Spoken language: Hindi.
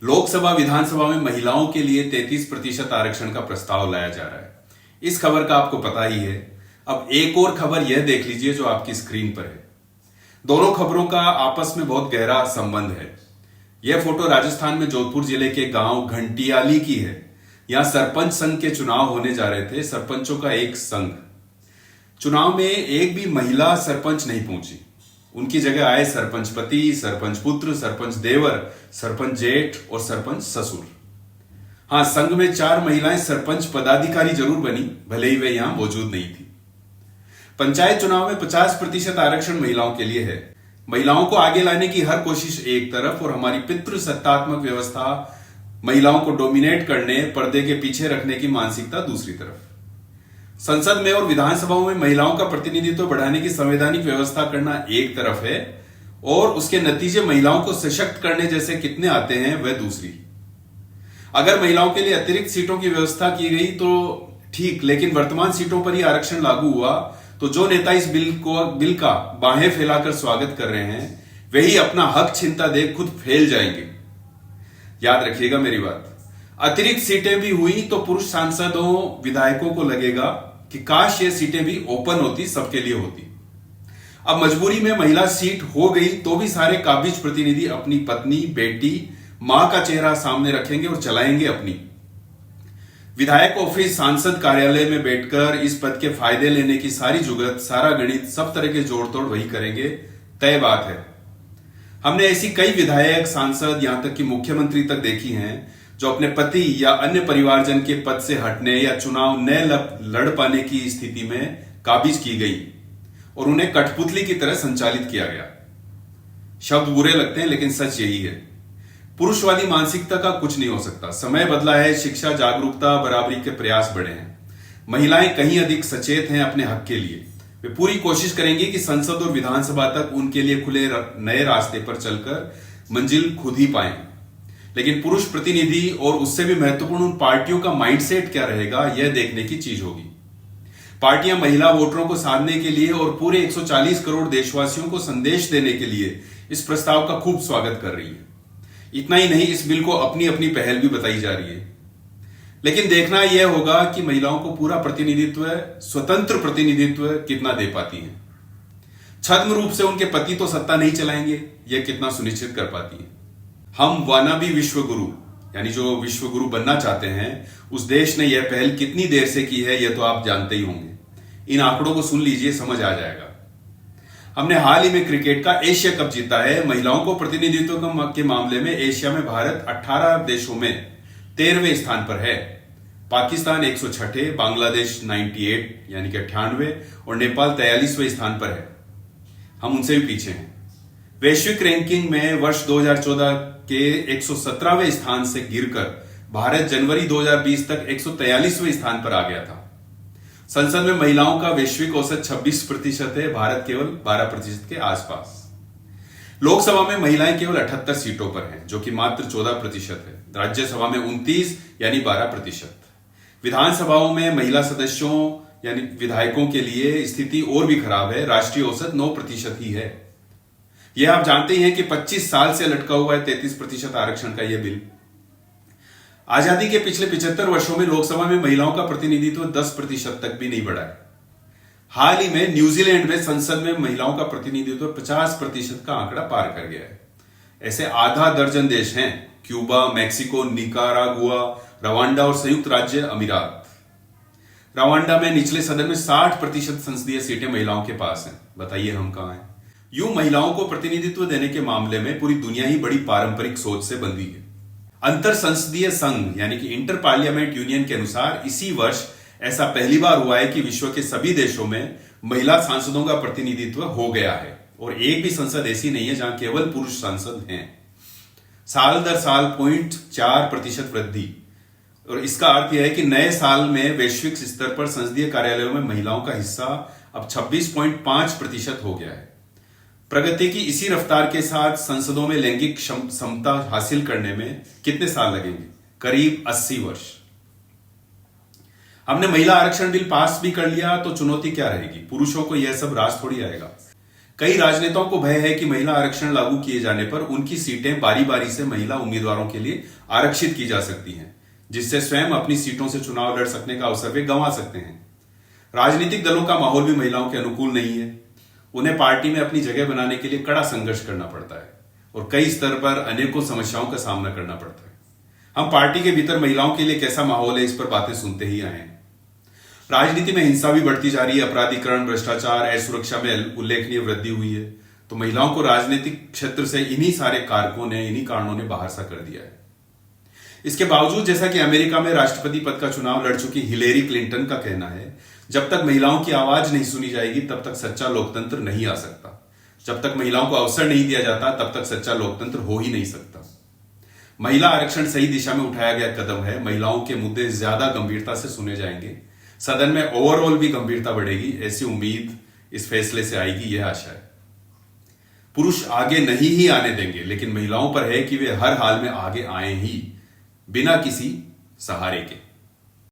लोकसभा विधानसभा में महिलाओं के लिए 33% आरक्षण का प्रस्ताव लाया जा रहा है। इस खबर का आपको पता ही है। अब एक और खबर यह देख लीजिए जो आपकी स्क्रीन पर है। दोनों खबरों का आपस में बहुत गहरा संबंध है। यह फोटो राजस्थान में जोधपुर जिले के गांव घंटियाली की है। यहां सरपंच संघ के चुनाव होने जा रहे थे। सरपंचों का एक संघ। चुनाव में एक भी महिला सरपंच नहीं पहुंची। उनकी जगह आए सरपंच पति, सरपंच पुत्र, सरपंच देवर, सरपंच जेठ और सरपंच ससुर। हां, संघ में 4 महिलाएं सरपंच पदाधिकारी जरूर बनी, भले ही वे यहां मौजूद नहीं थी। पंचायत चुनाव में 50% आरक्षण महिलाओं के लिए है। महिलाओं को आगे लाने की हर कोशिश एक तरफ और हमारी पितृसत्तात्मक व्यवस्था महिलाओं को डोमिनेट करने, पर्दे के पीछे रखने की मानसिकता दूसरी तरफ। संसद में और विधानसभाओं में महिलाओं का प्रतिनिधित्व बढ़ाने की संवैधानिक व्यवस्था करना एक तरफ है और उसके नतीजे महिलाओं को सशक्त करने जैसे कितने आते हैं वह दूसरी। अगर महिलाओं के लिए अतिरिक्त सीटों की व्यवस्था की गई तो ठीक, लेकिन वर्तमान सीटों पर ही आरक्षण लागू हुआ तो जो नेता इस बिल का बाहें फैलाकर स्वागत कर रहे हैं वही अपना हक छीनता देख खुद फेल जाएंगे। याद रखिएगा मेरी बात। अतिरिक्त सीटें भी हुई तो पुरुष सांसदों, विधायकों को लगेगा कि काश ये सीटें भी ओपन होती, सबके लिए होती। अब मजबूरी में महिला सीट हो गई तो भी सारे काबिज प्रतिनिधि अपनी पत्नी, बेटी, मां का चेहरा सामने रखेंगे और चलाएंगे अपनी। विधायक ऑफिस, सांसद कार्यालय में बैठकर इस पद के फायदे लेने की सारी जुगत, सारा गणित, सब तरह के जोड़ तोड़ वही करेंगे, तय बात है। हमने ऐसी कई विधायक, सांसद, यहां तक कि मुख्यमंत्री तक देखी हैं जो अपने पति या अन्य परिवारजन के पद से हटने या चुनाव न लड़ पाने की स्थिति में काबिज की गई और उन्हें कठपुतली की तरह संचालित किया गया। शब्द बुरे लगते हैं लेकिन सच यही है। पुरुषवादी मानसिकता का कुछ नहीं हो सकता। समय बदला है, शिक्षा, जागरूकता, बराबरी के प्रयास बढ़े हैं। महिलाएं कहीं अधिक सचेत हैं अपने हक के लिए। वे पूरी कोशिश करेंगी कि संसद और विधानसभा तक उनके लिए खुले नए रास्ते पर चलकर मंजिल खुद ही पाएं। लेकिन पुरुष प्रतिनिधि और उससे भी महत्वपूर्ण उन पार्टियों का माइंडसेट क्या रहेगा, यह देखने की चीज होगी। पार्टियां महिला वोटरों को साधने के लिए और पूरे 140 करोड़ देशवासियों को संदेश देने के लिए इस प्रस्ताव का खूब स्वागत कर रही है। इतना ही नहीं, इस बिल को अपनी अपनी पहल भी बताई जा रही है। लेकिन देखना यह होगा कि महिलाओं को पूरा प्रतिनिधित्व, स्वतंत्र प्रतिनिधित्व कितना दे पाती हैं। छद्म रूप से उनके पति तो सत्ता नहीं चलाएंगे, यह कितना सुनिश्चित कर पाती है। हम वानाबी विश्वगुरु, यानी जो विश्वगुरु बनना चाहते हैं, उस देश ने यह पहल कितनी देर से की है यह तो आप जानते ही होंगे। इन आंकड़ों को सुन लीजिए, समझ आ जाएगा। हमने हाल ही में क्रिकेट का एशिया कप जीता है। महिलाओं को प्रतिनिधित्व के मामले में एशिया में भारत 18 देशों में 13वें स्थान पर है। पाकिस्तान 106, बांग्लादेश 98 यानी कि 98 और नेपाल 43वें स्थान पर है। हम उनसे भी पीछे हैं। वैश्विक रैंकिंग में वर्ष 2014 के 117वें स्थान से गिरकर भारत जनवरी 2020 तक 143वें स्थान पर आ गया था। संसद में महिलाओं का वैश्विक औसत 26% है, भारत केवल 12% के आसपास। लोकसभा में महिलाएं केवल 78 सीटों पर हैं, जो कि मात्र 14% है। राज्यसभा में 29 यानी 12%। विधानसभाओं में महिला सदस्यों यानी विधायकों के लिए स्थिति और भी खराब है। राष्ट्रीय औसत 9% ही है। यह आप जानते ही हैं कि 25 साल से लटका हुआ है 33% आरक्षण का यह बिल। आजादी के पिछले 75 वर्षों में लोकसभा में महिलाओं का प्रतिनिधित्व 10% तक भी नहीं बढ़ा है। हाल ही में न्यूजीलैंड में संसद में महिलाओं का प्रतिनिधित्व 50% का आंकड़ा पार कर गया है। ऐसे आधा दर्जन देश हैं: क्यूबा, मैक्सिको, निकारागुआ, रवांडा और संयुक्त राज्य अमीरात। रवांडा में निचले सदन में 60% संसदीय सीटें महिलाओं के पास हैं। बताइए हम कहां हैं। यूं महिलाओं को प्रतिनिधित्व देने के मामले में पूरी दुनिया ही बड़ी पारंपरिक सोच से बंधी है। अंतर संसदीय संघ यानी कि इंटर पार्लियामेंट यूनियन के अनुसार इसी वर्ष ऐसा पहली बार हुआ है कि विश्व के सभी देशों में महिला सांसदों का प्रतिनिधित्व हो गया है और एक भी संसद ऐसी नहीं है जहां केवल पुरुष सांसद हैं। साल दर साल 0.4% वृद्धि, और इसका अर्थ यह है कि नए साल में वैश्विक स्तर पर संसदीय कार्यालयों में महिलाओं का हिस्सा अब 26.5% हो गया है। प्रगति की इसी रफ्तार के साथ संसदों में लैंगिक समता हासिल करने में कितने साल लगेंगे? करीब 80 वर्ष। हमने महिला आरक्षण बिल पास भी कर लिया तो चुनौती क्या रहेगी? पुरुषों को यह सब रास थोड़ी आएगा। कई राजनेताओं को भय है कि महिला आरक्षण लागू किए जाने पर उनकी सीटें बारी बारी से महिला उम्मीदवारों के लिए आरक्षित की जा सकती हैं, जिससे स्वयं अपनी सीटों से चुनाव लड़ सकने का अवसर वे गंवा सकते हैं। राजनीतिक दलों का माहौल भी महिलाओं के अनुकूल नहीं है। उन्हें पार्टी में अपनी जगह बनाने के लिए कड़ा संघर्ष करना पड़ता है और कई स्तर पर अनेकों समस्याओं का सामना करना पड़ता है। हम पार्टी के भीतर महिलाओं के लिए कैसा माहौल है, इस पर बातें सुनते ही आए हैं। राजनीति में हिंसा भी बढ़ती जा रही है, अपराधीकरण, भ्रष्टाचार, असुरक्षा में उल्लेखनीय वृद्धि हुई है। तो महिलाओं को राजनीतिक क्षेत्र से इन्हीं सारे कारकों ने, इन्हीं कारणों ने बाहर सा कर दिया है। इसके बावजूद जैसा कि अमेरिका में राष्ट्रपति पद का चुनाव लड़ चुकी हिलेरी क्लिंटन का कहना है, जब तक महिलाओं की आवाज नहीं सुनी जाएगी तब तक सच्चा लोकतंत्र नहीं आ सकता। जब तक महिलाओं को अवसर नहीं दिया जाता तब तक सच्चा लोकतंत्र हो ही नहीं सकता। महिला आरक्षण सही दिशा में उठाया गया कदम है। महिलाओं के मुद्दे ज्यादा गंभीरता से सुने जाएंगे, सदन में ओवरऑल भी गंभीरता बढ़ेगी, ऐसी उम्मीद इस फैसले से आएगी, यह आशा है। पुरुष आगे नहीं ही आने देंगे, लेकिन महिलाओं पर है कि वे हर हाल में आगे आए ही, बिना किसी सहारे के।